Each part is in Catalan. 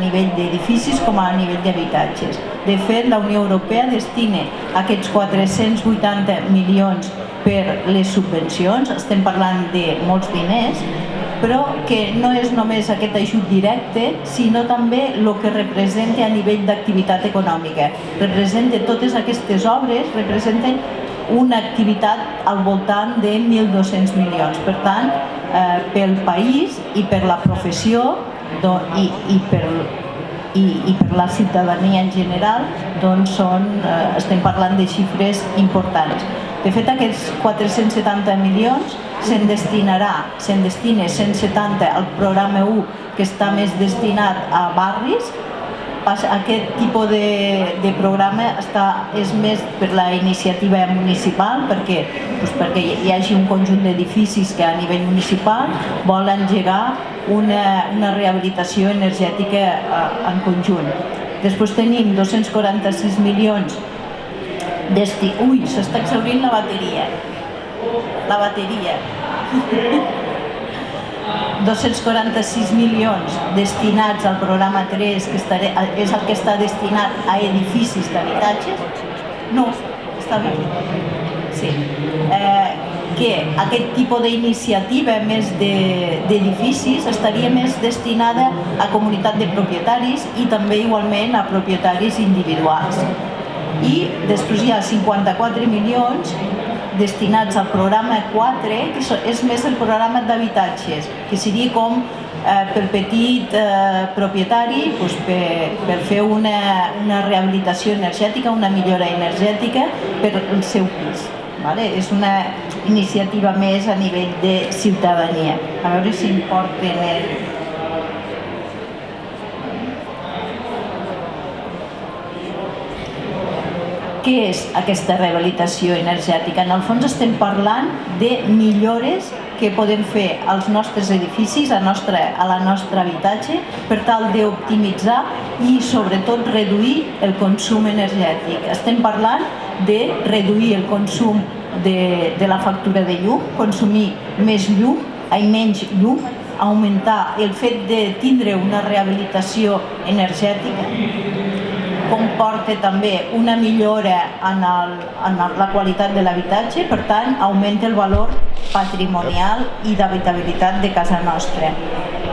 nivell d'edificis com a nivell d'habitatges. De fet, la Unió Europea destina aquests 480 milions per les subvencions, estem parlant de molts diners, però que no és només aquest ajut directe, sinó també el que representa a nivell d'activitat econòmica. Representa totes aquestes obres, representen una activitat al voltant de 1.200 milions. Per tant, pel país i per la professió i per la ciutadania en general, doncs estem parlant de xifres importants. De fet, aquests 470 milions se'n destina 170 al programa 1, que està més destinat a barris. Aquest tipus de programa és més per la iniciativa municipal, perquè hi hagi un conjunt d'edificis que a nivell municipal vol engegar una rehabilitació energètica en conjunt. Després tenim 246 milions Ui, s'està exhaurint la bateria. 246 milions destinats al programa 3, que és el que està destinat a edificis d'habitatges. No, està bé. Sí. Que aquest tipus d'iniciativa més d'edificis estaria més destinada a comunitat de propietaris i també igualment a propietaris individuals. I després hi ha 54 milions destinats al programa 4, que és més el programa d'habitatges, que seria com pel petit propietari per fer una rehabilitació energètica, una millora energètica per al seu pis. És una iniciativa més a nivell de ciutadania. A veure si em porten Què és aquesta rehabilitació energètica? En el fons estem parlant de millores que podem fer als nostres edificis, a la nostra habitatge, per tal d'optimitzar i sobretot reduir el consum energètic. Estem parlant de reduir el consum de la factura de llum, consumir menys llum, augmentar el fet de tindre una rehabilitació energètica, comporta també una millora en la qualitat de l'habitatge, per tant augmenta el valor patrimonial i d'habitabilitat de casa nostra.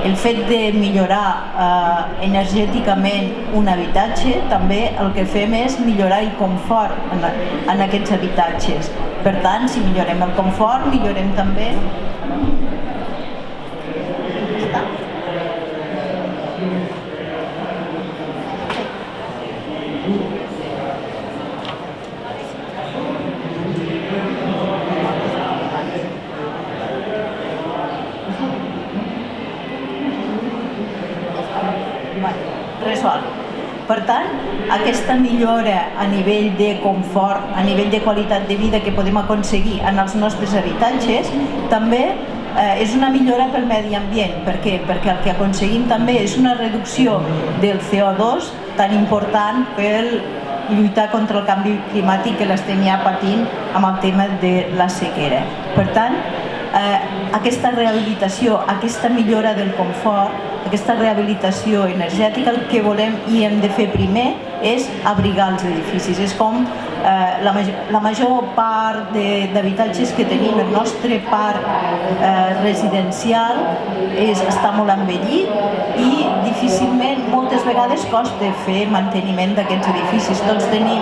El fet de millorar energèticament un habitatge, també el que fem és millorar el confort en aquests habitatges. Per tant, si millorem el confort, millorem també resolt. Per tant, aquesta millora a nivell de confort, a nivell de qualitat de vida que podem aconseguir en els nostres habitatges, també és una millora pel medi ambient. Per què? Perquè el que aconseguim també és una reducció del CO2 tan important per lluitar contra el canvi climàtic que l'estem ja patint amb el tema de la sequera. Per tant, aquesta rehabilitació, aquesta millora del confort, aquesta rehabilitació energètica, el que volem i hem de fer primer és abrigar els edificis. És com la major part d'habitatges que tenim, el nostre parc residencial està molt envellit i difícilment, moltes vegades, costa fer manteniment d'aquests edificis. Tots tenim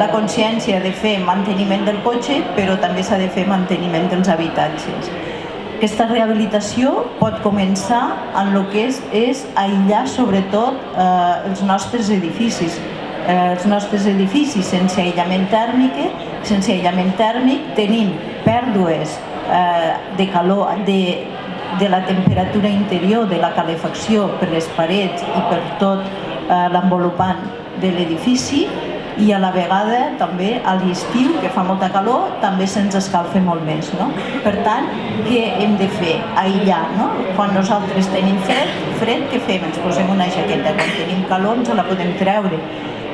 la consciència de fer manteniment del cotxe, però també s'ha de fer manteniment dels habitatges. Aquesta rehabilitació pot començar en el que és aïllar sobretot els nostres edificis. Els nostres edificis sense aïllament tèrmic tenim pèrdues de calor, de la temperatura interior, de la calefacció per les parets i per tot l'envolupant de l'edifici, i a la vegada també a l'estiu, que fa molta calor, també se'ns escalfa molt més. Per tant, què hem de fer? Aïllar. Quan nosaltres tenim fred, què fem? Ens posem una jaqueta. Quan tenim calor ens la podem treure.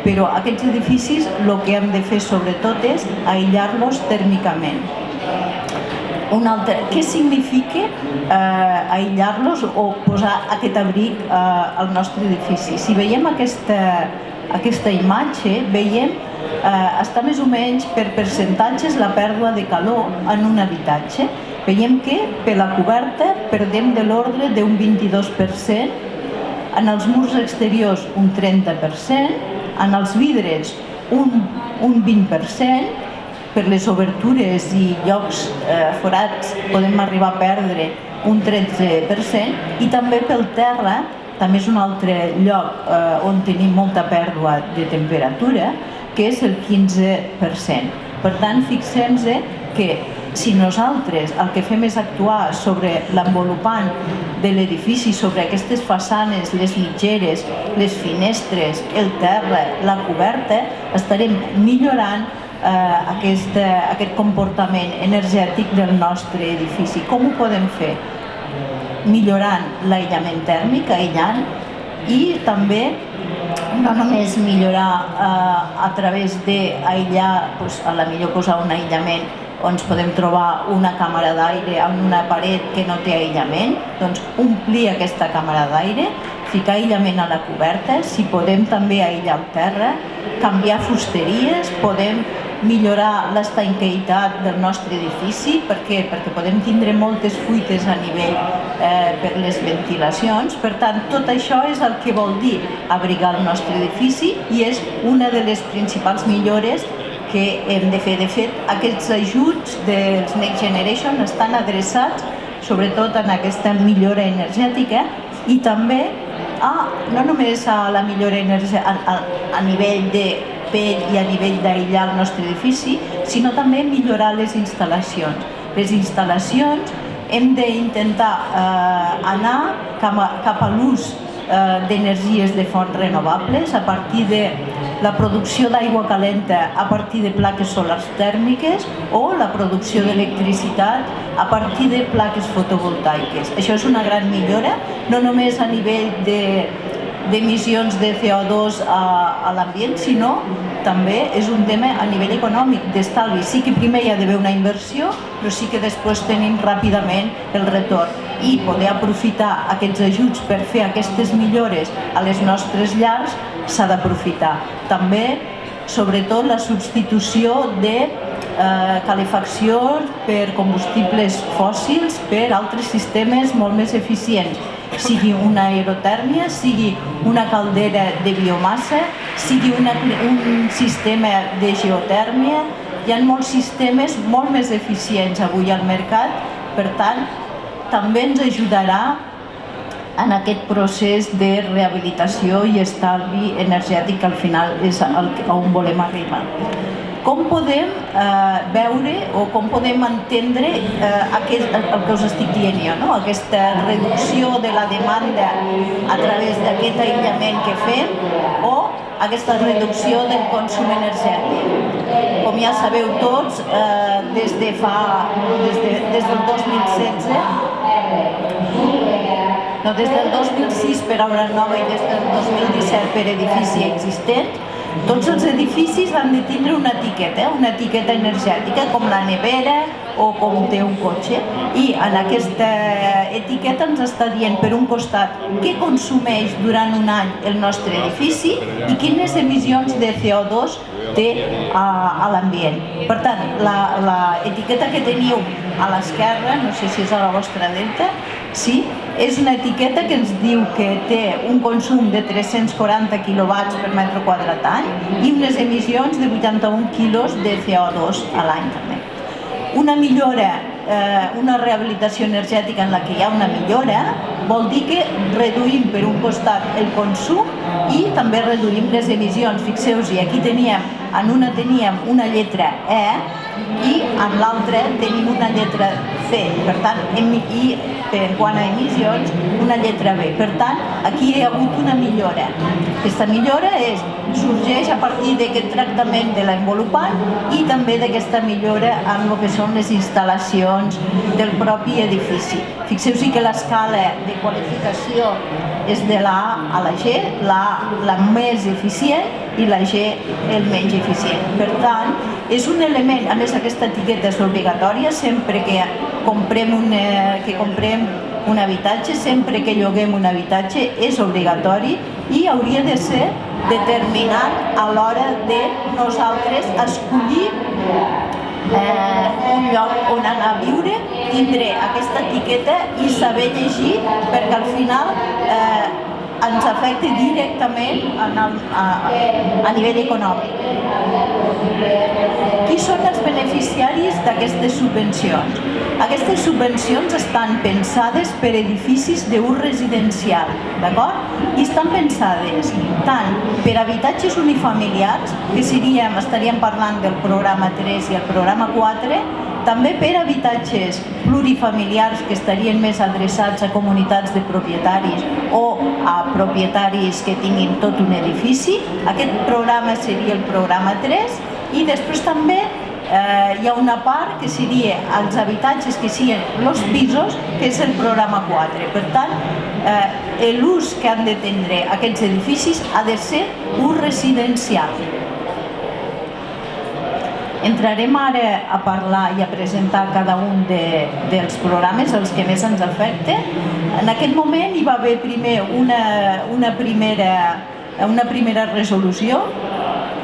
Però aquests edificis el que hem de fer sobretot és aïllar-los tèrmicament. Què significa aïllar-los o posar aquest abric al nostre edifici? Si veiem aquesta imatge, veiem està més o menys per percentatges la pèrdua de calor en un habitatge. Veiem que per la coberta perdem de l'ordre d'un 22%, en els murs exteriors un 30%, en els vidres un 20%, per les obertures i llocs forats podem arribar a perdre un 13% i també pel terra, també és un altre lloc on tenim molta pèrdua de temperatura, que és el 15%. Per tant, fixem-nos que si nosaltres el que fem és actuar sobre l'envolupant de l'edifici, sobre aquestes façanes, les mitgeres, les finestres, el terra, la coberta, estarem millorant aquest comportament energètic del nostre edifici. Com ho podem fer? Millorant l'aïllament tèrmic, aïllant, i també no només millorar a través d'aïllar, a la millor posar un aïllament on ens podem trobar una càmera d'aire en una paret que no té aïllament, doncs omplir aquesta càmera d'aire, ficar aïllament a la coberta, si podem també aïllar el terra, canviar fusteries, podem millorar l'estanqueïtat del nostre edifici. Per què? Perquè podem tindre moltes fuites a nivell per les ventilacions. Per tant, tot això és el que vol dir abrigar el nostre edifici i és una de les principals millores que hem de fer. De fet, aquests ajuts dels Next Generation estan adreçats sobretot en aquesta millora energètica i també no només a la millora energètica a nivell de pell i a nivell d'aïllar el nostre edifici, sinó també millorar les instal·lacions. Les instal·lacions hem d'intentar anar cap a l'ús d'energies de fonts renovables a partir de la producció d'aigua calenta a partir de plaques solars tèrmiques o la producció d'electricitat a partir de plaques fotovoltaiques. Això és una gran millora, no només a nivell d'emissions de CO2 a l'ambient, sinó també és un tema a nivell econòmic, d'estalvi. Sí que primer hi ha d'haver una inversió, però sí que després tenim ràpidament el retorn. I poder aprofitar aquests ajuts per fer aquestes millores a les nostres llars s'ha d'aprofitar. També, sobretot, la substitució de calefacció per combustibles fòssils per altres sistemes molt més eficients, sigui una aerotèrmia, sigui una caldera de biomassa, sigui un sistema de geotèrmia. Hi ha molts sistemes molt més eficients avui al mercat, per tant, també ens ajudarà en aquest procés de rehabilitació i estalvi energètic que al final és on volem arribar. Com podem veure o com podem entendre el que us estic dient jo, aquesta reducció de la demanda a través d'aquest aïllament que fem o aquesta reducció del consum energètic. Com ja sabeu tots, des del 2006 per obra nova i des del 2017 per edifici existent, tots els edificis han de tindre una etiqueta energètica, com la nevera o com té un cotxe. I en aquesta etiqueta ens està dient, per un costat, què consumeix durant un any el nostre edifici i quines emissions de CO2 té a l'ambient. Per tant, l'etiqueta que teniu a l'esquerra, no sé si és a la vostra dreta, sí, és una etiqueta que ens diu que té un consum de 340 quilowatts per metre quadrat any i unes emissions de 81 quilos de CO2 a l'any també. Una millora, una rehabilitació energètica en la que hi ha una millora, vol dir que reduïm per un costat el consum i també reduïm les emissions. Fixeu-vos, aquí en una teníem una lletra E i en l'altra tenim una lletra C, per tant, i en quant a emissions, una lletra B. Per tant, aquí hi ha hagut una millora. Aquesta millora sorgeix a partir d'aquest tractament de l'envolupant i també d'aquesta millora en el que són les instal·lacions del propi edifici. Fixeu-vos que l'escala de qualificació és de la A a la G, la A la més eficient i la G el menys eficient. Per tant, és un element, a més aquesta etiqueta és obligatòria sempre que comprem un habitatge, sempre que lloguem un habitatge és obligatori i hauria de ser determinant a l'hora de nosaltres escollir un lloc on anar a viure, tindré aquesta etiqueta i saber llegir perquè al final ens afecta directament a nivell econòmic. Qui són els beneficiaris d'aquestes subvencions? Aquestes subvencions estan pensades per edificis d'ús residencial, d'acord? I estan pensades tant per habitatges unifamiliars, que estaríem parlant del programa 3 i el programa 4, també per habitatges plurifamiliars que estarien més adreçats a comunitats de propietaris o a propietaris que tinguin tot un edifici. Aquest programa seria el programa 3 i després també hi ha una part que seria els habitatges que siguin els pisos, que és el programa 4. Per tant, l'ús que han de tindre aquests edificis ha de ser ús residencial. Entrarem ara a parlar i a presentar cada un dels programes, els que més ens afecten. En aquest moment hi va haver primer una primera resolució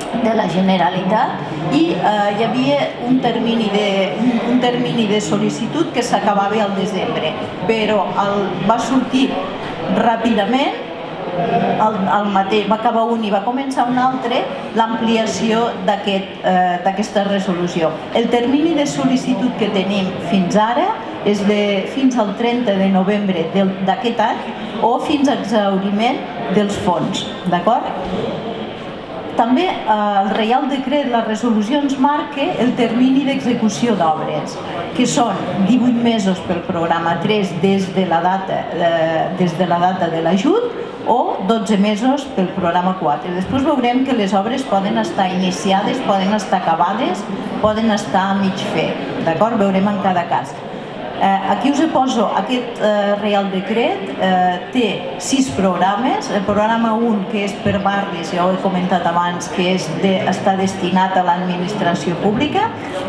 de la Generalitat i hi havia un termini de sol·licitud que s'acabava al desembre, però va sortir ràpidament el mateix, va acabar un i va començar un altre, l'ampliació d'aquesta resolució. El termini de sol·licitud que tenim fins ara és fins al 30 de novembre d'aquest any o fins a exhauriment dels fons, d'acord? També el Reial Decret, la resolució ens marca el termini d'execució d'obres, que són 18 mesos pel programa 3 des de la data de l'ajut o 12 mesos pel programa 4. Després veurem que les obres poden estar iniciades, poden estar acabades, poden estar a mig fer, d'acord? Veurem en cada cas. Aquí us poso aquest Reial Decret, té 6 programes. El programa 1, que és per barris, ja ho he comentat abans, que està destinat a l'administració pública.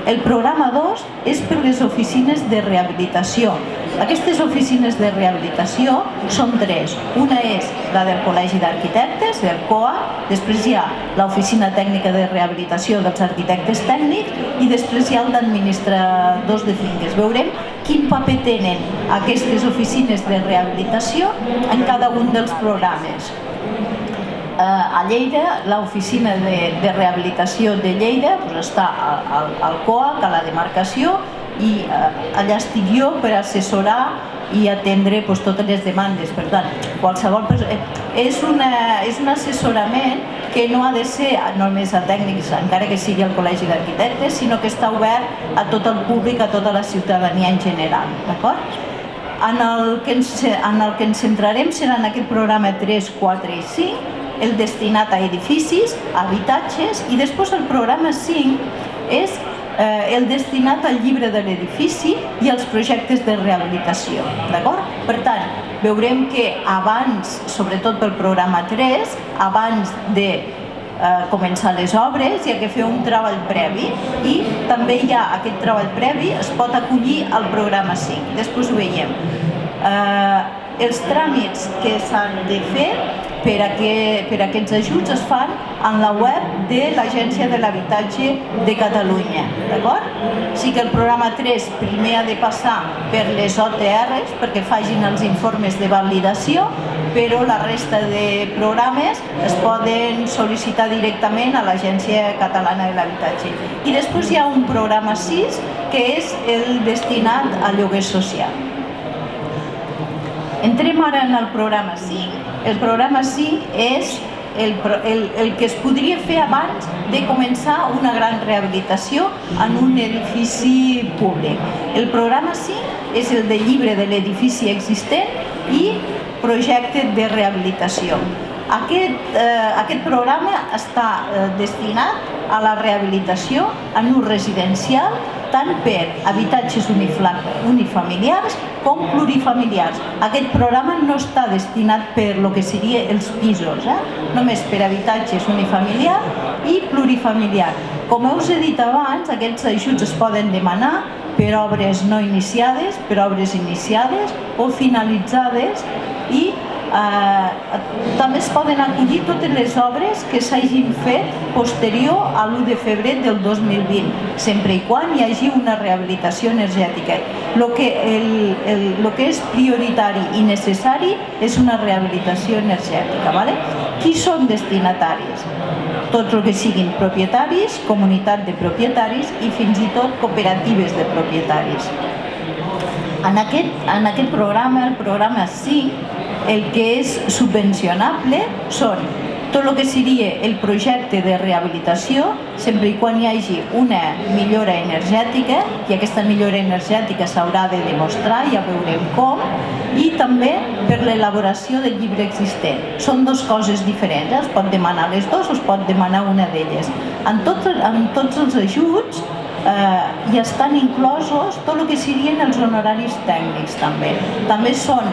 El programa 2 és per les oficines de rehabilitació. Aquestes oficines de rehabilitació són 3. Una és la del Col·legi d'Arquitectes, del COA, després hi ha l'Oficina Tècnica de Rehabilitació dels Arquitectes Tècnics i després hi ha el d'Administradors de Finques. Veurem quin paper tenen aquestes oficines de rehabilitació en cada un dels programes. A Lleida, l'oficina de rehabilitació de Lleida està al COAC, a la demarcació, i allà estic jo per assessorar i atendre totes les demandes. Per tant, qualsevol persona... És un assessorament que no ha de ser només a tècnics, encara que sigui al Col·legi d'Arquitectes, sinó que està obert a tot el públic, a tota la ciutadania en general, d'acord? En el que ens centrarem serà en aquest programa 3, 4 i 5, el destinat a edificis, a habitatges, i després el programa 5 és el destinat al llibre de l'edifici i als projectes de rehabilitació, d'acord? Per tant, veurem que abans, sobretot pel programa 3, abans de començar les obres hi ha que fer un treball previ i també hi ha aquest treball previ, es pot acollir al programa 5, després ho veiem. Els tràmits que s'han de fer per aquests ajuts es fan en la web de l'Agència de l'Habitatge de Catalunya, d'acord? Sí que el programa 3 primer ha de passar per les OTRs perquè facin els informes de validació, però la resta de programes es poden sol·licitar directament a l'Agència Catalana de l'Habitatge. I després hi ha un programa 6 que és el destinat a lloguer social. Entrem ara en el programa 5. El programa 5 és el que es podria fer abans de començar una gran rehabilitació en un edifici públic. El programa 5 és el de llibre de l'edifici existent i projecte de rehabilitació. Aquest programa està destinat a la rehabilitació en ús residencial tant per habitatges unifamiliars com plurifamiliars. Aquest programa no està destinat per lo que seria els pisos, només per habitatges unifamiliars i plurifamiliars. Com us he dit abans, aquests ajuts es poden demanar per obres no iniciades, per obres iniciades o finalitzades i també es poden acollir totes les obres que s'hagin fet posterior a l'1 de febrer del 2020, sempre i quan hi hagi una rehabilitació energètica. El que és prioritari i necessari és una rehabilitació energètica. Qui són destinataris? Tots els que siguin propietaris, comunitat de propietaris i fins i tot cooperatives de propietaris. En aquest programa, el programa 5, el que és subvencionable són tot el que seria el projecte de rehabilitació, sempre i quan hi hagi una millora energètica, i aquesta millora energètica s'haurà de demostrar, ja veurem com, i també per l'elaboració del llibre existent. Són dues coses diferents, es pot demanar les dues o es pot demanar una d'elles. En tots els ajuts hi estan inclosos tot el que serien els honoraris tècnics també. També són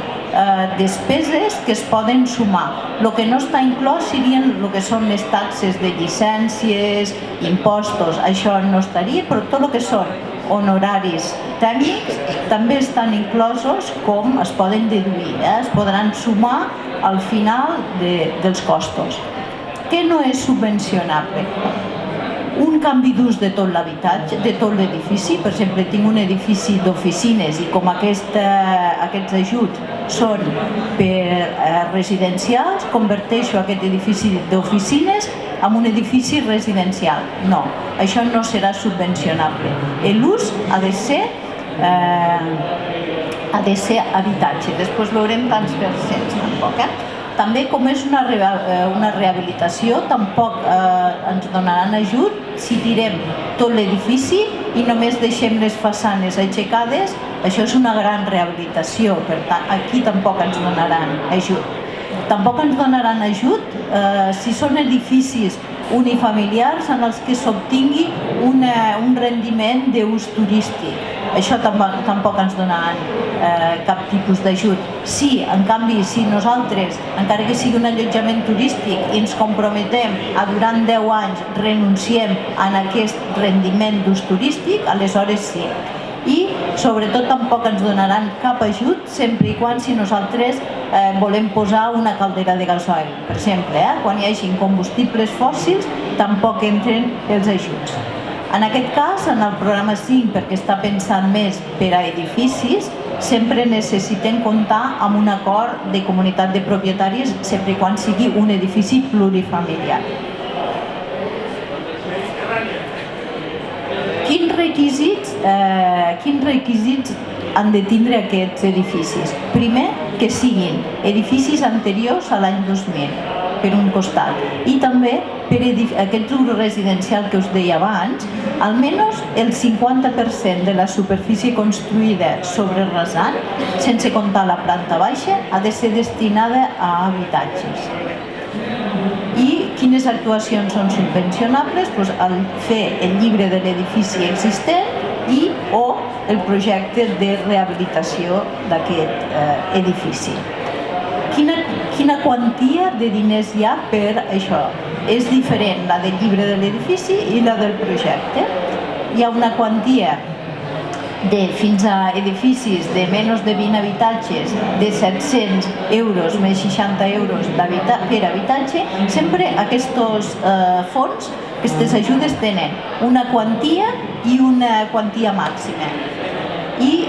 despeses que es poden sumar. El que no està inclòs serien el que són les taxes de llicències, impostos, això no estaria, però tot el que són honoraris tècnics també estan inclosos com es poden deduir, es podran sumar al final dels costos. Què no és subvencionable? Un canvi d'ús de tot l'habitatge, de tot l'edifici. Per exemple, tinc un edifici d'oficines i com aquests ajuts són per residencials, converteixo aquest edifici d'oficines en un edifici residencial. No, això no serà subvencionable. L'ús ha de ser habitatge. Després veurem tants percents tampoc. També, com és una rehabilitació, tampoc ens donaran ajut si tirem tot l'edifici i només deixem les façanes aixecades. Això és una gran rehabilitació, per tant, aquí tampoc ens donaran ajut. Tampoc ens donaran ajut si són edificis unifamiliars en els que s'obtingui un rendiment d'ús turístic. Això tampoc ens donaran cap tipus d'ajut. Si, en canvi, si nosaltres, encara que sigui un allotjament turístic, i ens comprometem a durant 10 anys renunciem a aquest rendiment d'ús turístic, aleshores sí. I, sobretot, tampoc ens donaran cap ajut sempre i quan si nosaltres volem posar una caldera de gasoil. Per exemple, quan hi hagi combustibles fòssils, tampoc entren els ajuts. En aquest cas, en el programa 5, perquè està pensant més per a edificis, sempre necessitem comptar amb un acord de comunitat de propietaris sempre i quan sigui un edifici plurifamiliar. Quins requisits han de tindre aquests edificis? Primer, que siguin edificis anteriors a l'any 2000, per un costat, i també per aquest ús residencial que us deia abans, almenys el 50% de la superfície construïda sobre rasant, sense comptar la planta baixa, ha de ser destinada a habitatges. I quines actuacions són subvencionables? Fer el llibre de l'edifici existent i o el projecte de rehabilitació d'aquest edifici. Quina quantia de diners hi ha per això? És diferent la del llibre de l'edifici i la del projecte. Hi ha una quantia fins a edificis de menys de 20 habitatges de 700 euros més 60 euros per habitatge. Sempre aquests fons, aquestes ajudes tenen una quantia i una quantia màxima. I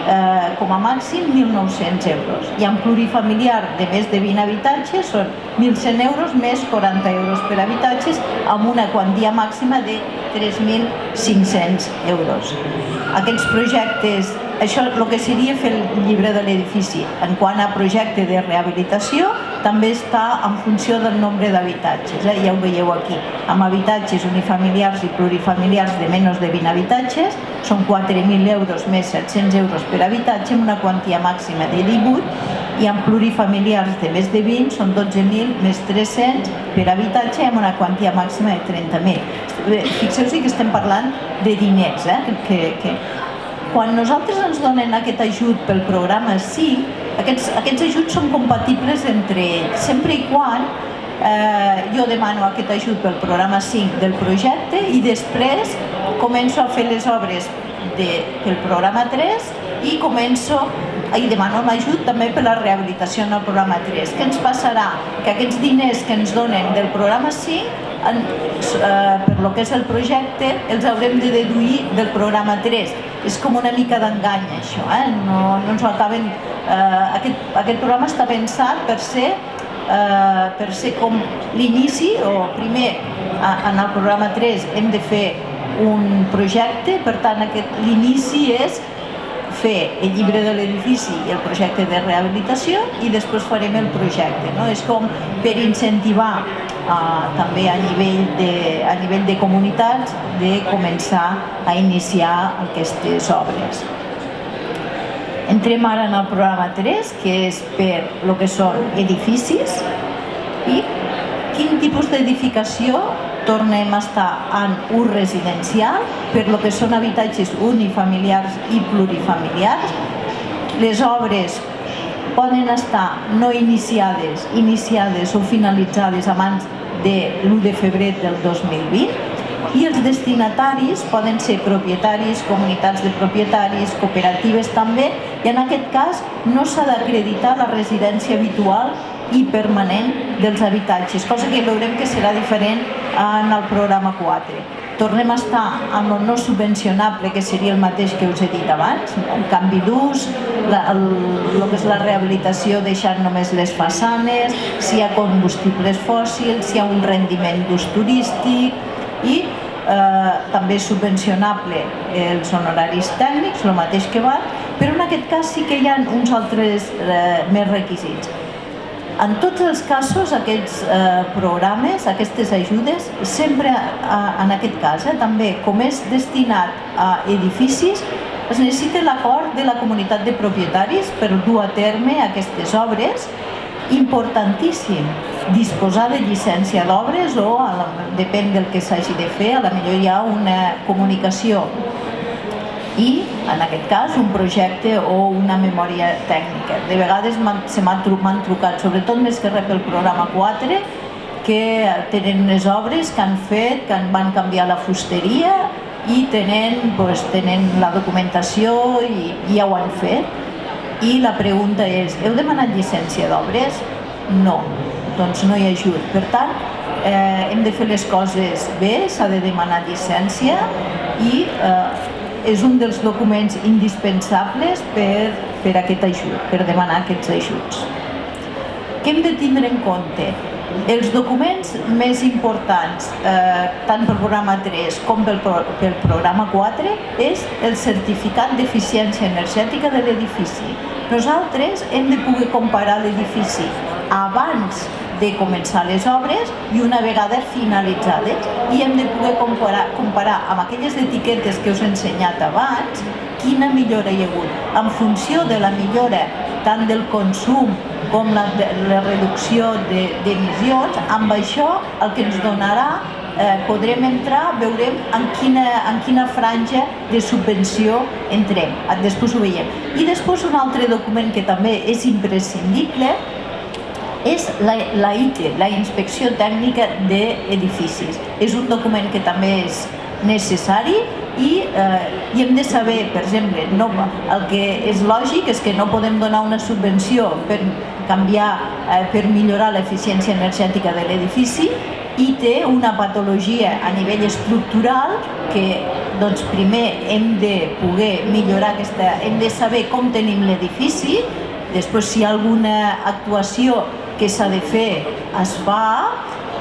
com a màxim 1.900 euros. I en plurifamiliar de més de 20 habitatges són 1.100 euros més 40 euros per habitatges amb una quantia màxima de 3.500 euros. Aquests projectes, això és el que seria fer el llibre de l'edifici. En quant a projecte de rehabilitació, també està en funció del nombre d'habitatges, ja ho veieu aquí. Amb habitatges unifamiliars i plurifamiliars de menys de 20 habitatges, són 4.000 euros més 700 euros per habitatge amb una quantia màxima de 18 i en plurifamiliars de més de 20 són 12.000 més 300 per habitatge amb una quantia màxima de 30.000. Fixeu-vos que estem parlant de diners, quan nosaltres ens donen aquest ajut pel programa 5, aquests ajuts són compatibles entre ells, sempre i quan jo demano aquest ajut pel programa 5 del projecte i després començo a fer les obres pel programa 3 i demano l'ajut també per la rehabilitació en el programa 3. Què ens passarà? Que aquests diners que ens donen del programa 5 per lo que és el projecte els haurem de deduir del programa 3. És com una mica d'engany això, no ens ho acaben... Aquest programa està pensat per ser com l'inici, o primer en el programa 3 hem de fer un projecte, per tant l'inici és fer el llibre de l'edifici i el projecte de rehabilitació i després farem el projecte. És com per incentivar també a nivell de comunitats de començar a iniciar aquestes obres. Entrem ara en el programa 3, que és per el que són edificis, i quin tipus d'edificació tornem a estar en ús residencial per el que són habitatges unifamiliars i plurifamiliars. Les obres poden estar no iniciades o finalitzades abans de l'1 de febrer del 2020 i els destinataris poden ser propietaris, comunitats de propietaris, cooperatives també, i en aquest cas no s'ha d'acreditar la residència habitual i permanent dels habitatges, cosa que veurem que serà diferent en el programa 4. Tornem a estar amb el no subvencionable, que seria el mateix que us he dit abans, el canvi d'ús, el que és la rehabilitació deixant només les façanes, si hi ha combustibles fòssils, si hi ha un rendiment d'ús turístic, i també subvencionable els honoraris tècnics, el mateix que va, però en aquest cas sí que hi ha uns altres més requisits. En tots els casos, aquests programes, aquestes ajudes, sempre en aquest cas, també com és destinat a edificis, es necessita l'acord de la comunitat de propietaris per dur a terme aquestes obres. Importantíssim disposar de llicència d'obres o, depèn del que s'hagi de fer, a la millor hi ha una comunicació i, en aquest cas, un projecte o una memòria tècnica. De vegades m'han trucat, sobretot més que res pel programa 4, que tenen unes obres que han fet, que van canviar la fusteria i tenen la documentació i ja ho han fet. I la pregunta és, heu demanat llicència d'obres? No, doncs no hi ha ajut. Per tant, hem de fer les coses bé, s'ha de demanar llicència i és un dels documents indispensables per aquest ajut, per demanar aquests ajuts. Què hem de tindre en compte? Els documents més importants, tant pel programa 3 com pel programa 4, és el certificat d'eficiència energètica de l'edifici. Nosaltres hem de poder comparar l'edifici abans de començar les obres i una vegada finalitzades, i hem de poder comparar amb aquelles etiquetes que us he ensenyat abans quina millora hi ha hagut. En funció de la millora tant del consum com la reducció d'emissions, amb això el que ens donarà, podrem entrar, veurem en quina franja de subvenció entrem. Després ho veiem. I després un altre document que també és imprescindible és la ITE, la Inspecció Tècnica d'Edificis. És un document que també és necessari i hem de saber, per exemple, el que és lògic és que no podem donar una subvenció per millorar l'eficiència energètica de l'edifici i té una patologia a nivell estructural que primer hem de poder millorar hem de saber com tenim l'edifici, després si hi ha alguna actuació que s'ha de fer es fa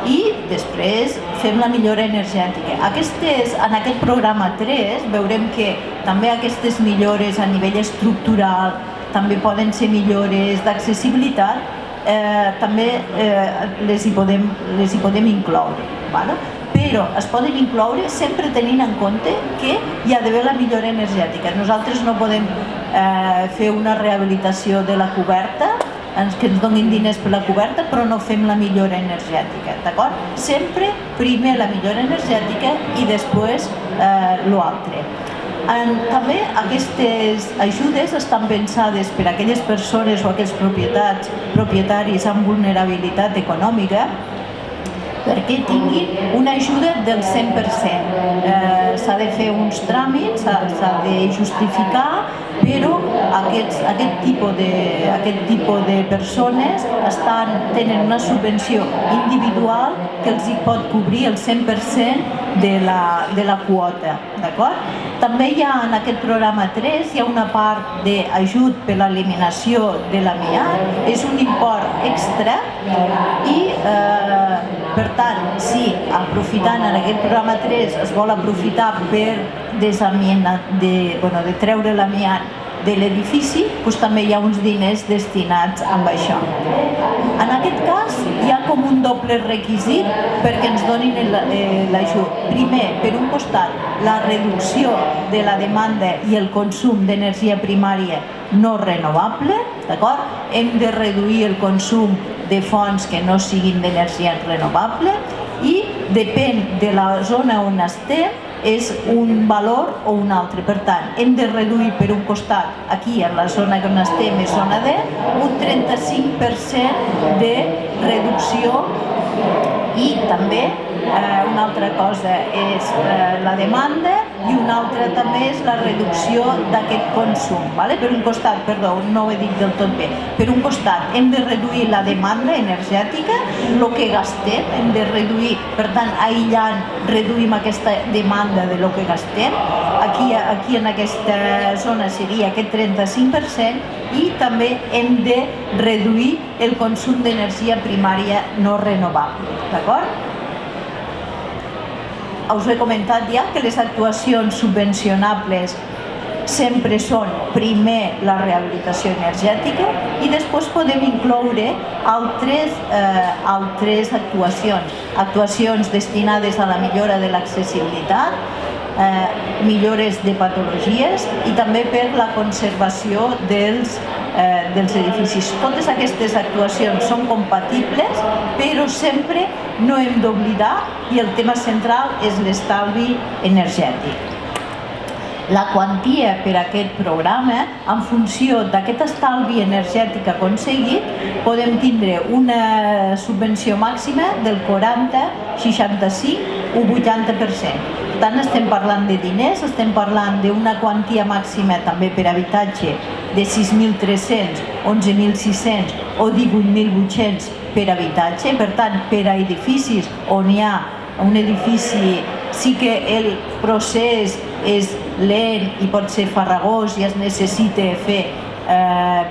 i després fem la millora energètica. En aquest programa 3 veurem que també aquestes millores a nivell estructural també poden ser millores d'accessibilitat, també les hi podem incloure. Però es poden incloure sempre tenint en compte que hi ha d'haver la millora energètica. Nosaltres no podem fer una rehabilitació de la coberta que ens donin diners per la coberta, però no fem la millora energètica, d'acord? Sempre primer la millora energètica i després l'altre. També aquestes ajudes estan pensades per a aquelles persones o aquells propietaris amb vulnerabilitat econòmica perquè tinguin una ajuda del 100%. S'ha de fer uns tràmits, s'ha de justificar, però aquest tipus de persones tenen una subvenció individual que els pot cobrir el 100% de la quota, d'acord? També hi ha en aquest programa 3 hi ha una part d'ajut per l'eliminació de l'amiant, és un import extra i per tant, si aprofitant en aquest programa 3 es vol aprofitar per de treure l'amiant de l'edifici, doncs també hi ha uns diners destinats a això. En aquest cas hi ha com un doble requisit perquè ens donin l'ajut. Primer, per un costat, la reducció de la demanda i el consum d'energia primària no renovable, d'acord? Hem de reduir el consum de fonts que no siguin d'energia renovable i depèn de la zona on estem és un valor o un altre. Per tant, hem de reduir per un costat, aquí en la zona on estem, és zona D, un 35% de reducció i també una altra cosa és la demanda i una altra també és la reducció d'aquest consum. Per un costat, perdó, no ho he dit del tot bé, per un costat hem de reduir la demanda energètica, el que gastem, hem de reduir, per tant, aïllant, reduïm aquesta demanda de lo que gastem. Aquí en aquesta zona seria aquest 35% i també hem de reduir el consum d'energia primària no renovable, d'acord? Us he comentat ja que les actuacions subvencionables sempre són primer la rehabilitació energètica i després podem incloure altres actuacions destinades a la millora de l'accessibilitat, millores de patologies i també per la conservació dels edificis. Totes aquestes actuacions són compatibles, però sempre no hem d'oblidar, i el tema central és l'estalvi energètic. La quantia per a aquest programa, en funció d'aquest estalvi energètic aconseguit, podem tindre una subvenció màxima del 40, 65 o 80%. Per tant, estem parlant de diners, estem parlant d'una quantia màxima també per habitatge de 6.300, 11.600 o 18.800 per habitatge. Per tant, per a edificis on hi ha un edifici sí que el procés és lent i pot ser farragós i es necessita fer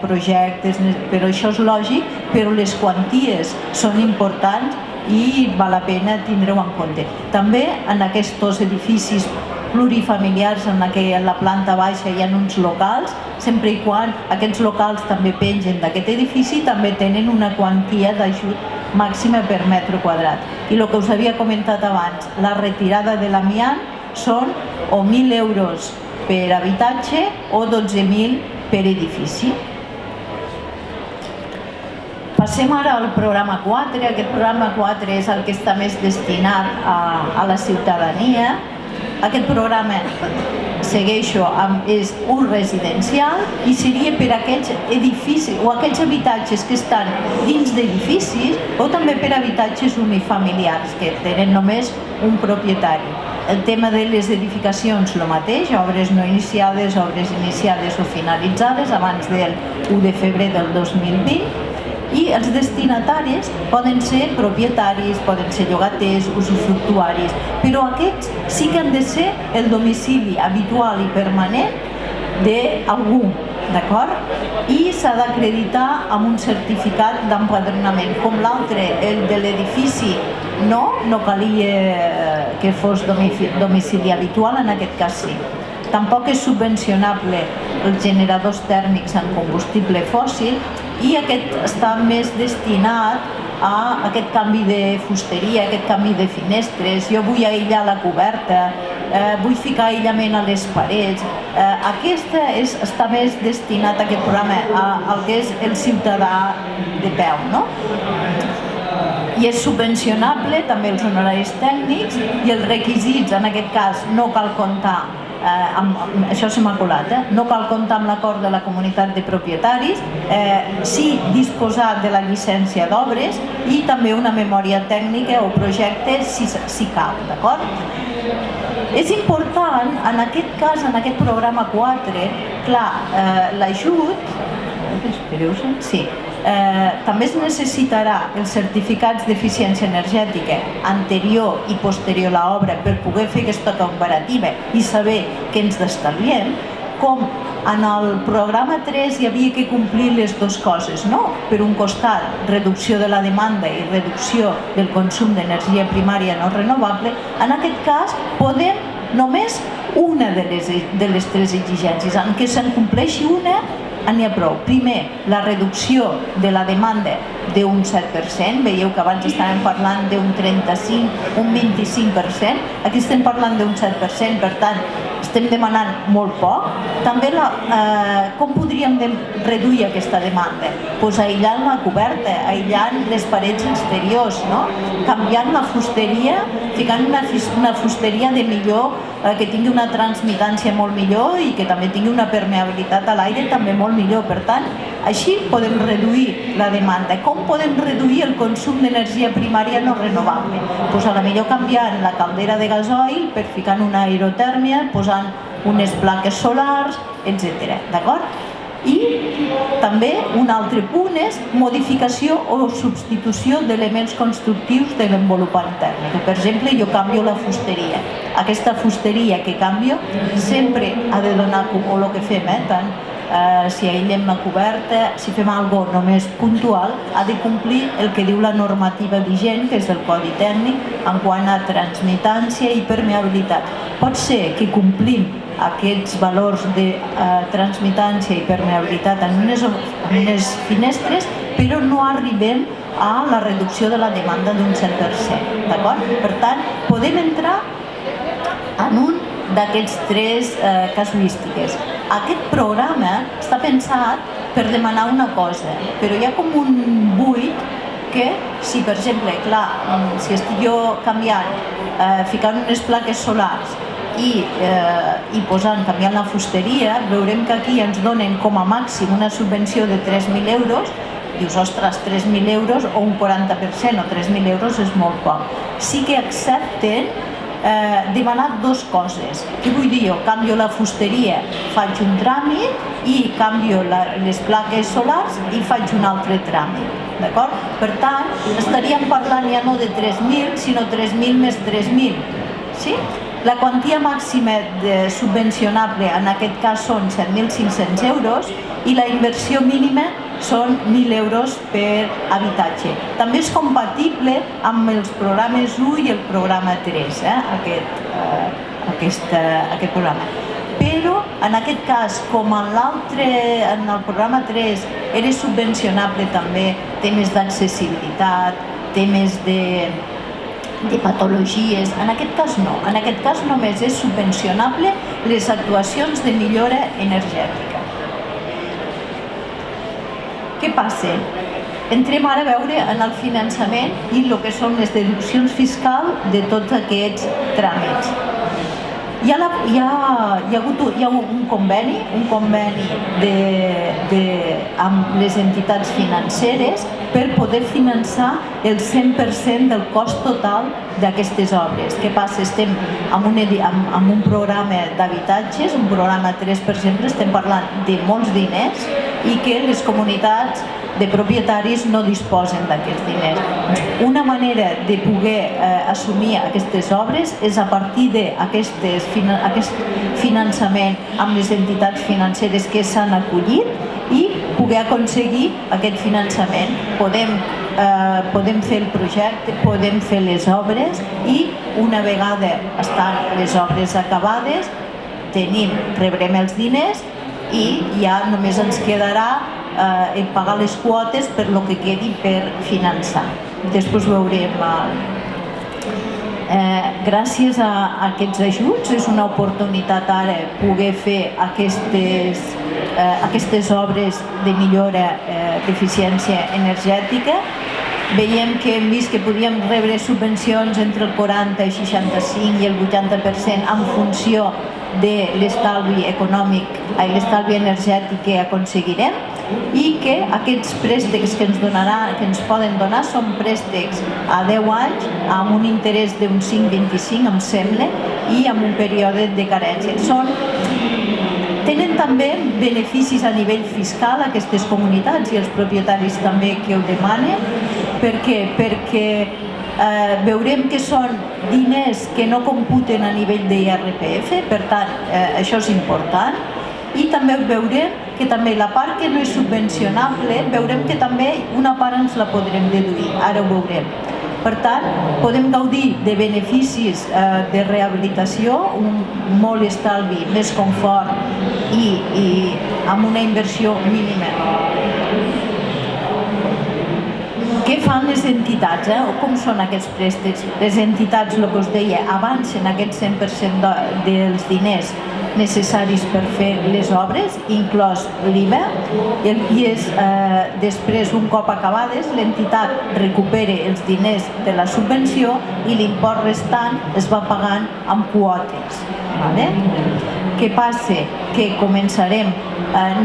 projectes, però això és lògic, però les quanties són importants i val la pena tindre-ho en compte. També en aquests edificis plurifamiliars en què a la planta baixa hi ha uns locals, sempre i quan aquests locals també pengen d'aquest edifici, també tenen una quantia d'ajut màxima per metre quadrat. I el que us havia comentat abans, la retirada de l'amiant són o 1.000 euros per habitatge o 12.000 per edifici. Passem ara al programa 4. Aquest programa 4 és el que està més destinat a la ciutadania. Aquest programa, segueixo, és un residencial i seria per a aquells edificis o aquells habitatges que estan dins d'edificis o també per a habitatges unifamiliars que tenen només un propietari. El tema de les edificacions, el mateix, obres no iniciades, obres iniciades o finalitzades abans del 1 de febrer del 2020. I els destinataris poden ser propietaris, poden ser llogaters, usufructuaris, però aquests sí que han de ser el domicili habitual i permanent d'algú, d'acord? I s'ha d'acreditar amb un certificat d'empadronament. Com l'altre, el de l'edifici, no calia que fos domicili habitual, en aquest cas sí. Tampoc és subvencionable els generadors tèrmics en combustible fòssil i aquest està més destinat a aquest canvi de fusteria, aquest canvi de finestres, jo vull aïllar la coberta, vull ficar aïllament a les parets. Està més destinat aquest programa al que és el ciutadà de peu, no? I és subvencionable també els honoraris tècnics i els requisits, en aquest cas no cal comptar, això se m'ha colat, no cal comptar amb l'acord de la comunitat de propietaris, sí disposar de la llicència d'obres i també una memòria tècnica o projecte si cal, d'acord? És important, en aquest cas, en aquest programa 4, clar, l'ajut, espereu-se, sí, també es necessitarà els certificats d'eficiència energètica anterior i posterior a l'obra per poder fer aquesta comparativa i saber què ens estalviem, com en el programa 3 hi havia que complir les dues coses, no? Per un costat, reducció de la demanda i reducció del consum d'energia primària no renovable, en aquest cas podem només una de les tres exigències, en què se'n compleixi una n'hi ha prou. Primer, la reducció de la demanda d'un 7%, veieu que abans estàvem parlant d'un 35%, un 25%, aquí estem parlant d'un 7%, per tant, estem demanant molt poc. També, com podríem reduir aquesta demanda? Doncs aïllant la coberta, aïllant les parets exteriors, canviant la fusteria, ficant una fusteria de millor, que tingui una transmitància molt millor i que també tingui una permeabilitat a l'aire també molt millor. Per tant, així podem reduir la demanda. Com podem reduir el consum d'energia primària no renovable? Doncs a la millor canviant la caldera de gasoil per ficar una aerotèrmia, posant unes plaques solars, etc. D'acord? I també un altre punt és modificació o substitució d'elements constructius de l'envolupant tèrmic. Per exemple, jo canvio la fusteria. Aquesta fusteria que canvio sempre ha de donar, o el que fem, tant si aïllem la coberta, si fem alguna cosa només puntual, ha de complir el que diu la normativa vigent, que és el codi tècnic en quant a transmitància i permeabilitat. Pot ser que complim aquests valors de transmitància i permeabilitat en unes finestres, però no arribem a la reducció de la demanda d'un 7%. D'acord? Per tant, podem entrar en un d'aquests tres casuístiques. Aquest programa està pensat per demanar una cosa, però hi ha com un buit que, si per exemple, clar, si estic jo canviant, ficant unes plaques solars i canviant la fusteria, veurem que aquí ens donen com a màxim una subvenció de 3.000 euros. Dius, ostres, 3.000 euros o un 40% o 3.000 euros és molt poc. Sí que accepten demanar dues coses. Què vull dir jo? Canvio la fusteria, faig un tràmit i canvio les plaques solars i faig un altre tràmit. D'acord? Per tant, estaríem parlant ja no de 3.000, sinó 3.000 més 3.000. Sí? La quantia màxima subvencionable en aquest cas són 7.500 euros i la inversió mínima són 1.000 euros per habitatge. També és compatible amb els programes 1 i el programa 3, aquest programa. Però en aquest cas, com en el programa 3 era subvencionable també temes d'accessibilitat, temes de patologies, en aquest cas no. En aquest cas només és subvencionable les actuacions de millora energètica. Què passa? Entrem ara a veure en el finançament i el que són les deduccions fiscals de tots aquests tràmits. Hi ha un conveni amb les entitats financeres per poder finançar el 100% del cost total d'aquestes obres. Què passa? Estem en un programa d'habitatges, un programa 3, per exemple, estem parlant de molts diners i que les comunitats de propietaris no disposen d'aquests diners. Una manera de poder assumir aquestes obres és a partir d'aquest finançament amb les entitats financeres que s'han acollit i poder aconseguir aquest finançament. Podem fer el projecte, podem fer les obres i una vegada estan les obres acabades rebrem els diners i ja només ens quedarà pagar les quotes per lo que quedi per finançar. després veurem. Gràcies a aquests ajuts és una oportunitat ara poder fer aquestes obres de millora d'eficiència energètica. Veiem que hem vist que podíem rebre subvencions entre el 40, el 65 i el 80% en funció de l'estalvi econòmic, l'estalvi energètic que aconseguirem, i que aquests préstecs que ens poden donar són préstecs a 10 anys amb un interès d'un 5,25, em sembla, i amb un període de carència. Tenen també beneficis a nivell fiscal aquestes comunitats i els propietaris també que ho demanen. Per què? Perquè veurem que són diners que no computen a nivell d'IRPF, per tant, això és important. I també veurem que també la part que no és subvencionable, veurem que també una part ens la podrem deduir, ara ho veurem. Per tant, podem gaudir de beneficis de rehabilitació, un molt estalvi, més confort i amb una inversió mínima. Què fan les entitats? Com són aquests préstecs? Les entitats, el que us deia, avancen aquest 100% dels diners necessaris per fer les obres, inclòs l'IVA, i després, un cop acabades, l'entitat recupera els diners de la subvenció i l'import restant es va pagant amb quotes. Què passa? Que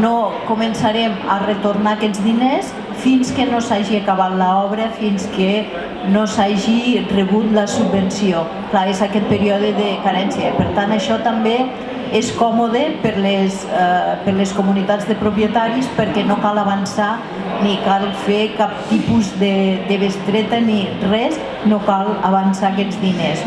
no començarem a retornar aquests diners fins que no s'hagi acabat l'obra, fins que no s'hagi rebut la subvenció. Clar, és aquest període de carència. Per tant, això també és còmode per les comunitats de propietaris perquè no cal avançar ni cal fer cap tipus de bestreta ni res, no cal avançar aquests diners.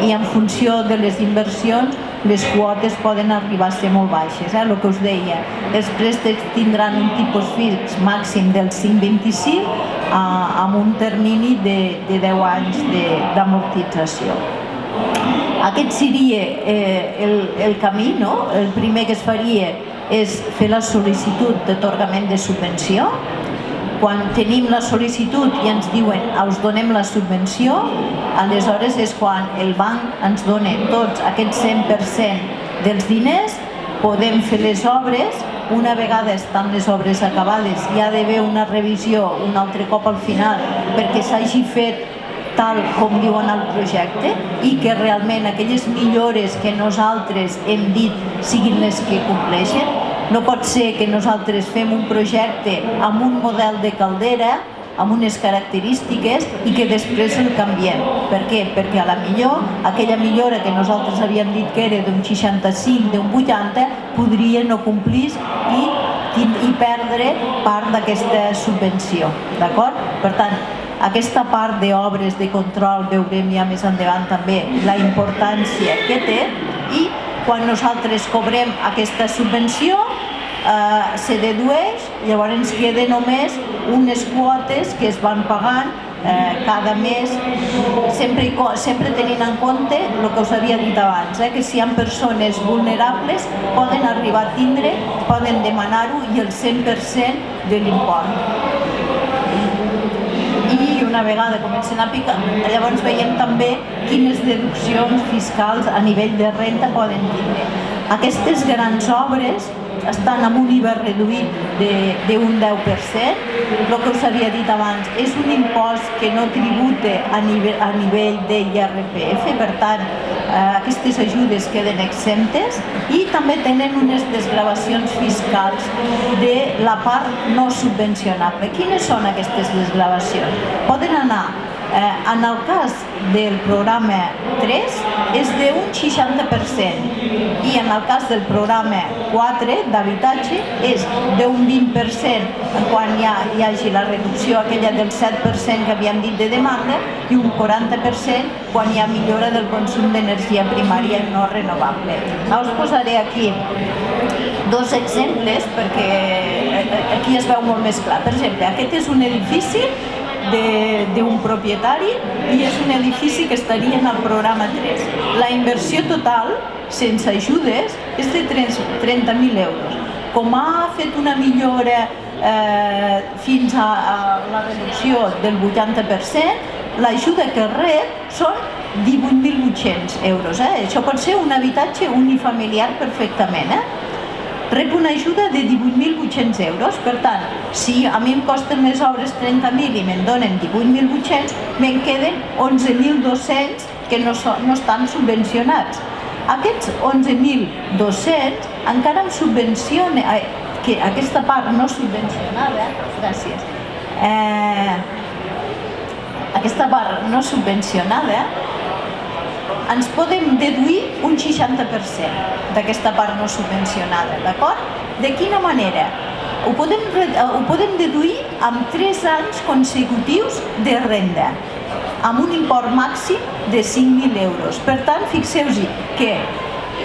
I en funció de les inversions, les quotes poden arribar a ser molt baixes. El que us deia, els préstecs tindran un tipus fix màxim del 5,25 amb un termini de 10 anys d'amortització. Aquest seria el camí, no? El primer que es faria és fer la sol·licitud d'atorgament de subvenció. Quan tenim la sol·licitud i ens diuen us donem la subvenció, aleshores és quan el banc ens dona tots aquests 100% dels diners, podem fer les obres. Una vegada estan les obres acabades hi ha d'haver una revisió un altre cop al final perquè s'hagi fet tal com diuen al projecte i que realment aquelles millores que nosaltres hem dit siguin les que compleixen. No pot ser que nosaltres fem un projecte amb un model de caldera, amb unes característiques i que després el canviem. Per què? Perquè a la millor aquella millora que nosaltres havíem dit que era d'un 65, d'un 80, podria no complir i perdre part d'aquesta subvenció. D'acord? Per tant, aquesta part d'obres de control veurem ja més endavant també la importància que té i quan nosaltres cobrem aquesta subvenció se dedueix, llavors queda només unes quotes que es van pagant cada mes, sempre tenint en compte el que us havia dit abans, que si hi ha persones vulnerables poden arribar a tindre, poden demanar-ho i el 100% de l'import. I una vegada comencen a picar, llavors veiem també quines deduccions fiscals a nivell de renta poden tindre. Aquestes grans obres estan amb un IVA reduït d'un 10%. El que us havia dit abans, és un impost que no tributa a nivell d'IRPF, per tant, aquestes ajudes queden exemptes i també tenen unes desgravacions fiscals de la part no subvencionable. Quines són aquestes desgravacions? Poden anar, en el cas del programa 3, és d'un 60% i en el cas del programa 4 d'habitatge és d'un 20% quan hi hagi la reducció aquella del 7% que havíem dit de demanda i un 40% quan hi ha millora del consum d'energia primària no renovable. Us posaré aquí dos exemples perquè aquí es veu molt més clar. Per exemple, aquest és un edifici d'un propietari i és un edifici que estaria en el programa 3. La inversió total, sense ajudes, és de 30.000 euros. Com ha fet una millora fins a la reducció del 80%, l'ajuda que rep són 18.800 euros. Això pot ser un habitatge unifamiliar perfectament. Rep una ajuda de 18.800 euros. Per tant, si a mi em costen les obres 30.000 i me'n donen 18.800, me'n queden 11.200 que no estan subvencionats. Aquests 11.200 encara em subvencionen, que aquesta part no subvencionada, gràcies, aquesta part no subvencionada, ens podem deduir un 60% d'aquesta part no subvencionada, d'acord? De quina manera? Ho podem deduir amb 3 anys consecutius de renda, amb un import màxim de 5.000 euros. Per tant, fixeu-vos que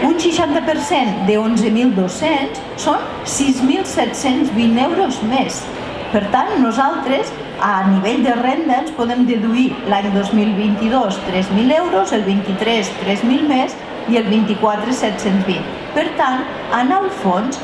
un 60% de 11.200 són 6.720 euros més. Per tant, nosaltres, a nivell de renda, ens podem deduir l'any 2022 3.000 euros, el 23 3.000 més i el 24 720. Per tant, en el fons,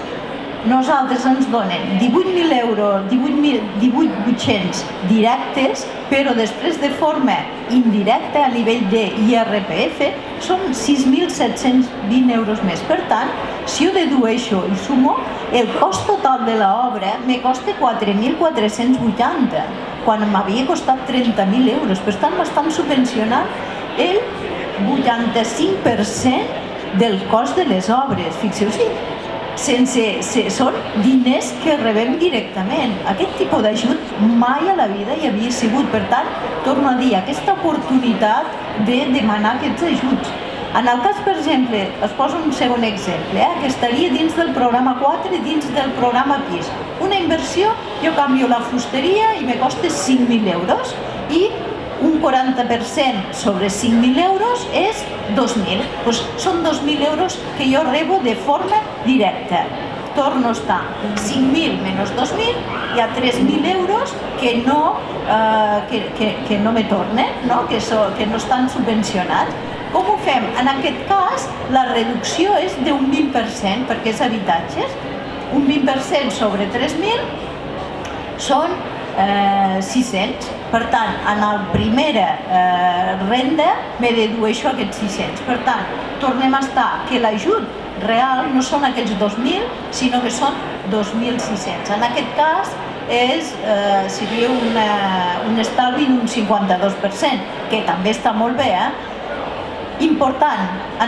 nosaltres ens donen 18.000 euros, 18.800 directes, però després de forma indirecta a nivell de IRPF són 6.720 euros més. Per tant, si ho dedueixo i sumo, el cost total de l'obra me costa 4.480, quan m'havia costat 30.000 euros. Per tant, m'estan subvencionant el 85% del cost de les obres. Fixeu-vos, són diners que rebem directament. Aquest tipus d'ajut mai a la vida hi havia sigut. Per tant, torno a dir, aquesta oportunitat de demanar aquests ajuts. En el cas, per exemple, es posa un segon exemple, que estaria dins del programa 4 i dins del programa PIS. Una inversió, jo canvio la fusteria i me costa 5.000 euros i un 40% sobre 5.000 euros és 2.000. Doncs són 2.000 euros que jo rebo de forma directa. Torno a estar 5.000 menys 2.000, hi ha 3.000 euros que no me tornen, que no estan subvencionats. Com ho fem? En aquest cas, la reducció és d'un 20%, perquè és habitatges. Un 20% sobre 3.000 són 600. Per tant, en la primera renda me dedueixo aquests 600. Per tant, tornem a estar que l'ajut real no són aquells 2.000, sinó que són 2.600. En aquest cas, seria un estalvi d'un 52%, que també està molt bé, Important, ho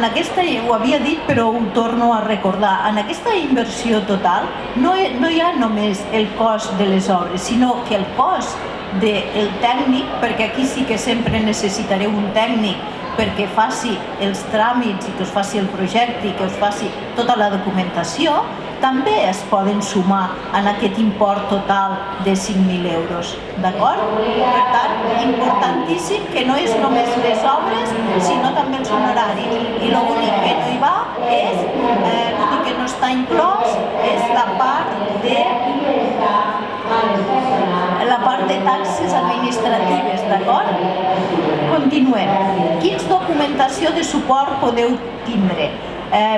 havia dit però ho torno a recordar, en aquesta inversió total no hi ha només el cost de les obres, sinó que el cost del tècnic, perquè aquí sí que sempre necessitareu un tècnic perquè faci els tràmits i que us faci el projecte i que us faci tota la documentació, també es poden sumar en aquest import total de 5.000 euros, d'acord? Per tant, importantíssim que no és només les obres, sinó també els honoraris. I l'únic que no hi va l'únic que no està inclòs és la part de taxes administratives, d'acord? Continuem. Quins documentació de suport podeu tindre?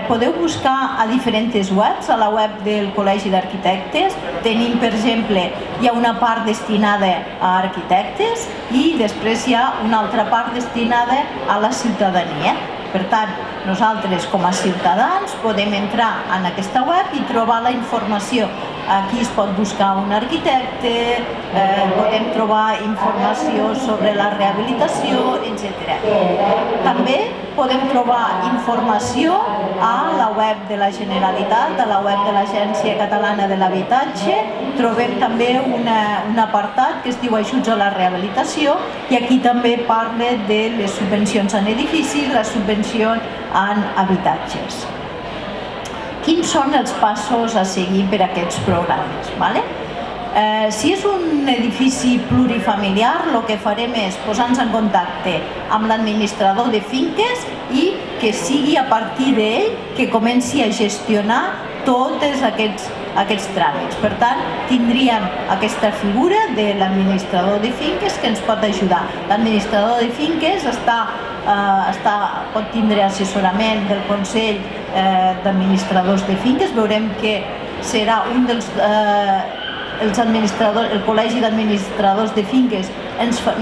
Podeu buscar a diferents webs, a la web del Col·legi d'Arquitectes. Tenim, per exemple, hi ha una part destinada a arquitectes i després hi ha una altra part destinada a la ciutadania. Per tant, nosaltres com a ciutadans podem entrar en aquesta web i trobar la informació. Aquí es pot buscar un arquitecte, podem trobar informació sobre la rehabilitació, etc. També podem trobar informació a la web de la Generalitat, a la web de l'Agència Catalana de l'Habitatge. Trobem també un apartat que es diu Ajuts a la Rehabilitació i aquí també parla de les subvencions en edificis, les subvencions en habitatges. Quins són els passos a seguir per a aquests programes? Si és un edifici plurifamiliar, el que farem és posar-nos en contacte amb l'administrador de finques i que sigui a partir d'ell que comenci a gestionar tots aquests tràmits. Per tant, tindríem aquesta figura de l'administrador de finques que ens pot ajudar. L'administrador de finques pot tindre assessorament del Consell d'Administradors de Finques. Veurem que serà un dels el Col·legi d'Administradors de Finques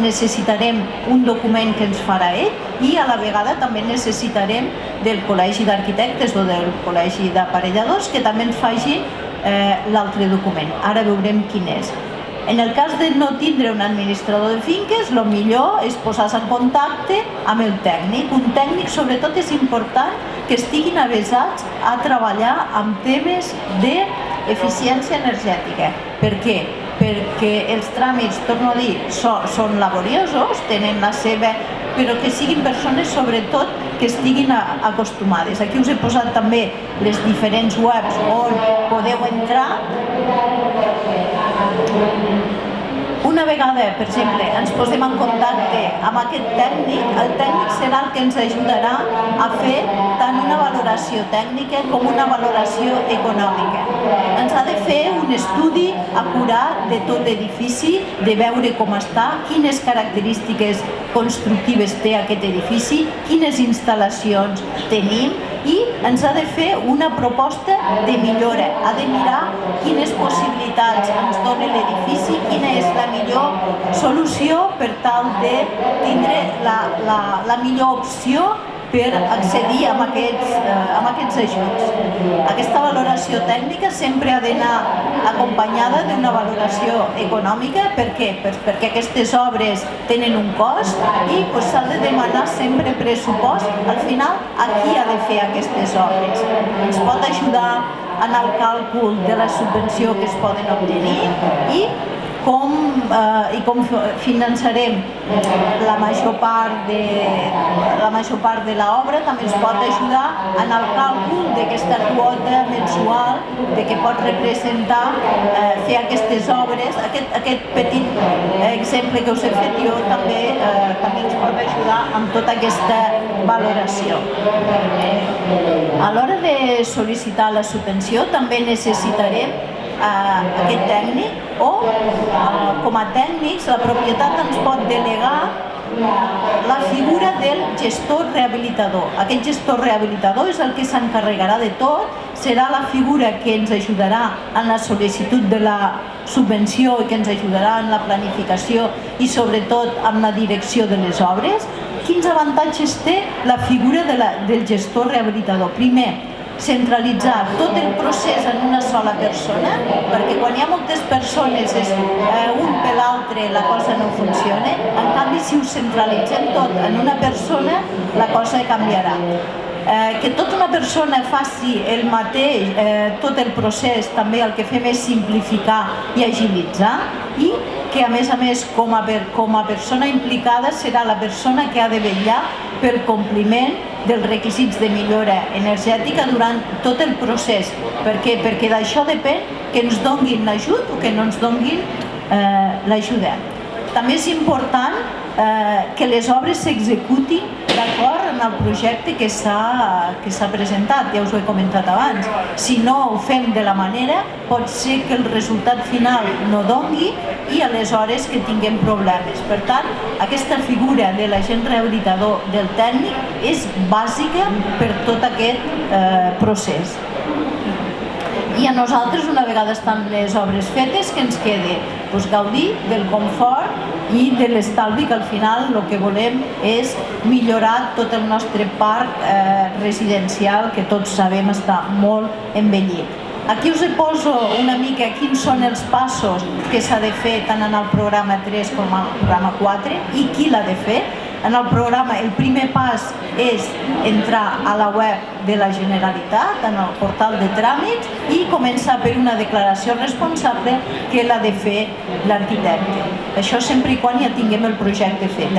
necessitarem un document que ens farà ell i a la vegada també necessitarem del Col·legi d'Arquitectes o del Col·legi d'Aparelladors que també ens facin l'altre document. Ara veurem quin és. En el cas de no tindre un administrador de finques, el millor és posar-se en contacte amb el tècnic. Un tècnic, sobretot, és important que estiguin avesats a treballar amb temes d'eficiència energètica. Per què? Perquè els tràmits, torno a dir, són laboriosos, tenen la seva... però que siguin persones, sobretot, que estiguin acostumades. Aquí us he posat també les diferents webs on podeu entrar. Una vegada, per exemple, ens posem en contacte amb aquest tècnic, el tècnic serà el que ens ajudarà a fer tant una valoració tècnica com una valoració econòmica. Ens ha de fer un estudi acurat de tot l'edifici, de veure com està, quines característiques constructives té aquest edifici, quines instal·lacions tenim, i ens ha de fer una proposta de millora. Ha de mirar quines possibilitats ens dona l'edifici, quina és la millor solució per tal de tindre la millor opció per accedir a aquests ajuts. Aquesta valoració tècnica sempre ha d'anar acompanyada d'una valoració econòmica. Per què? Perquè aquestes obres tenen un cost i s'ha de demanar sempre pressupost. Al final, a qui ha de fer aquestes obres? Ens pot ajudar en el càlcul de la subvenció que es poden obtenir i com finançarem la major part de l'obra. També ens pot ajudar en el càlcul d'aquesta quota mensual de què pot representar fer aquestes obres. Aquest petit exemple que us he fet jo també ens pot ajudar amb tota aquesta valoració. A l'hora de sol·licitar la subvenció també necessitarem aquest tècnic o com a tècnics la propietat ens pot delegar la figura del gestor rehabilitador. Aquest gestor rehabilitador és el que s'encarregarà de tot, serà la figura que ens ajudarà en la sol·licitud de la subvenció i que ens ajudarà en la planificació i sobretot en la direcció de les obres. Quins avantatges té la figura del gestor rehabilitador? Primer, centralitzar tot el procés en una sola persona, perquè quan hi ha moltes persones un per l'altre la cosa no funciona. En canvi, si ho centralitzem tot en una persona, la cosa canviarà. Que tota una persona faci el mateix, tot el procés, també el que fem és simplificar i agilitzar, i que a més, com a persona implicada serà la persona que ha de vetllar pel compliment dels requisits de millora energètica durant tot el procés. Per què? Perquè d'això depèn que ens donguin l'ajut o que no ens donguin l'ajuda. També és important que les obres s'executin d'acord amb el projecte que s'ha presentat, ja us ho he comentat abans. Si no ho fem de la manera, pot ser que el resultat final no dongui i aleshores que tinguem problemes. Per tant, aquesta figura de l'agent rehabilitador del tècnic és bàsica per tot aquest procés. I a nosaltres, una vegada estan les obres fetes, que ens queda? Gaudir del confort i de l'estalvi, que al final el que volem és millorar tot el nostre parc residencial, que tots sabem està molt envellit. Aquí us poso una mica quins són els passos que s'ha de fer tant en el programa 3 com en el programa 4 i qui l'ha de fer. En el programa el primer pas és entrar a la web de la Generalitat, en el portal de tràmits, i començar per una declaració responsable que l'ha de fer l'arquitecte. Això sempre i quan ja tinguem el projecte fet.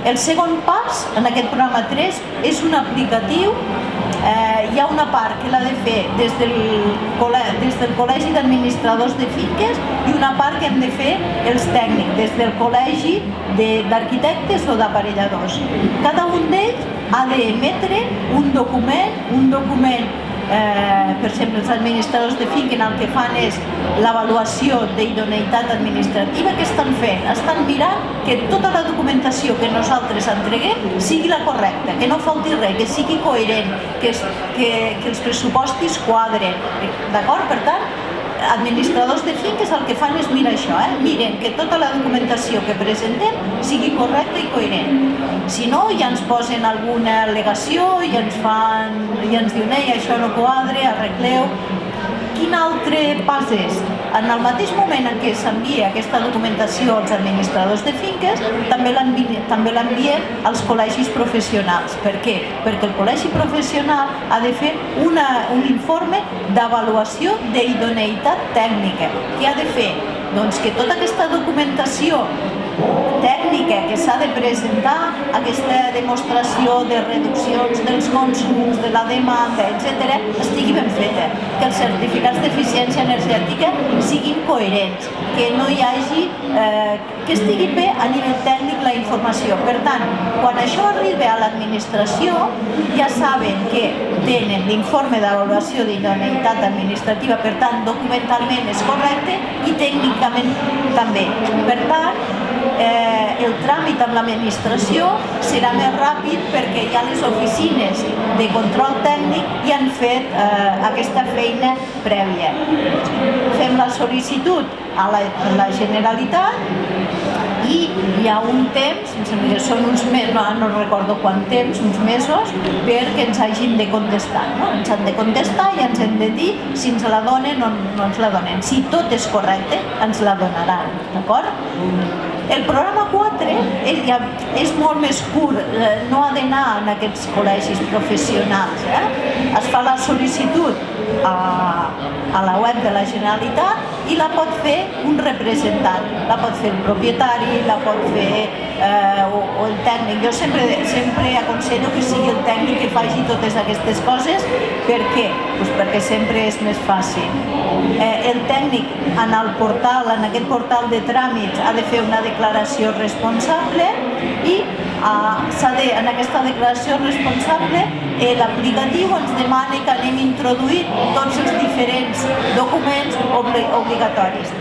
El segon pas, en aquest programa 3, és un aplicatiu. Hi ha una part que l'ha de fer des del Col·legi d'Administradors de Finques i una part que hem de fer els tècnics, des del Col·legi d'Arquitectes o d'Aparelladors. Cada un d'ells ha d'emetre un document, per exemple, els administradors de finca el que fan és l'avaluació d'idoneïtat administrativa. Què estan fent? Estan mirant que tota la documentació que nosaltres entreguem sigui la correcta, que no falti res, que sigui coherent, que els pressupostos quadren. D'acord? Per tant, administradors de finques el que fan és mirar això, miren que tota la documentació que presentem sigui correcta i coherent. Si no, ja ens posen alguna al·legació i ens diuen això no quadre, arregleu. Quin altre pas és? En el mateix moment en què s'envia aquesta documentació als administradors de finques, també l'enviem als col·legis professionals. Per què? Perquè el col·legi professional ha de fer un informe d'avaluació d'idoneïtat tècnica. Què ha de fer? Doncs que tota aquesta documentació tècnica que s'ha de presentar, aquesta demostració de reduccions dels consums, de la demanda, etc., estigui ben feta, que els certificats d'eficiència energètica siguin coherents, que no hi hagi, que estigui bé a nivell tècnic la informació. Per tant, quan això arriba a l'administració, ja saben que tenen l'informe d'avaluació d'idoneïtat administrativa, per tant, documentalment és correcte i tècnicament també. Per tant, el tràmit amb l'administració serà més ràpid perquè ja les oficines de control tècnic ja han fet aquesta feina prèvia. Fem la sol·licitud a la Generalitat i hi ha un temps, em sembla que són uns mesos, no recordo quant temps, uns mesos, perquè ens hagin de contestar. Ens han de contestar i ens hem de dir si ens la donen o no ens la donen. Si tot és correcte, ens la donaran, d'acord? El programa 4 és molt més curt, no ha d'anar en aquests col·legis professionals. Es fa la sol·licitud a la web de la Generalitat i la pot fer un representant, la pot fer el propietari, la pot fer o el tècnic. Jo sempre aconsello que sigui el tècnic que faci totes aquestes coses. Per què? Perquè sempre és més fàcil. El tècnic en aquest portal de tràmits ha de fer una declaració responsable i en aquesta declaració responsable l'aplicatiu ens demana que anem introduint tots els diferents documents obligatoris.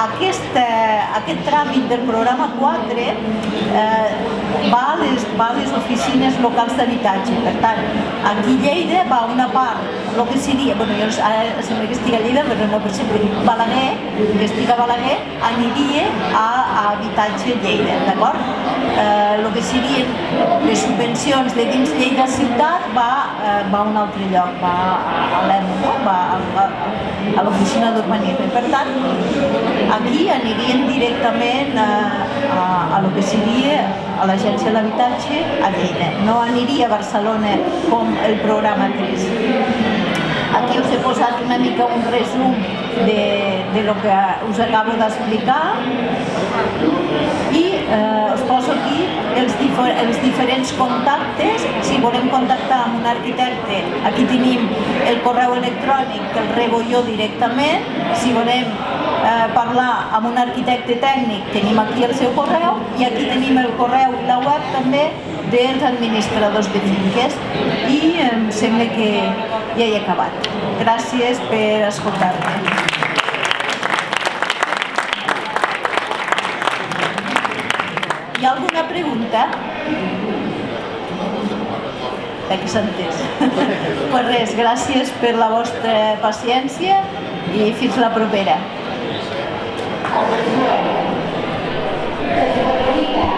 Aquest tràmit del programa 4 va a les oficines locals d'habitatge. Per tant, aquí a Lleida va una part, el que seria, jo sembla que estic a Lleida, però no, per exemple, Balaguer, que estic a Balaguer, aniria a habitatge Lleida, d'acord? El que serien les subvencions de dins Lleida ciutat va a un altre lloc, va a l'EMO, va a l'oficina d'urbanisme. Per tant, aquí anirien directament a lo que seria a l'Agència de l'Habitatge a Lleida. No aniria a Barcelona com el programa 3. Aquí us he posat una mica un resum de lo que us acabo d'explicar i us poso aquí els diferents contactes. Si volem contactar amb un arquitecte, aquí tenim el correu electrònic que el rebo jo directament. Si volem parlar amb un arquitecte tècnic, tenim aquí el seu correu i aquí tenim el correu i la web també dels administradors de finques. I em sembla que ja he acabat. Gràcies per escoltar-me. Hi ha alguna pregunta? Que s'ha entès. Pues res, gràcies per la vostra paciència i fins la propera.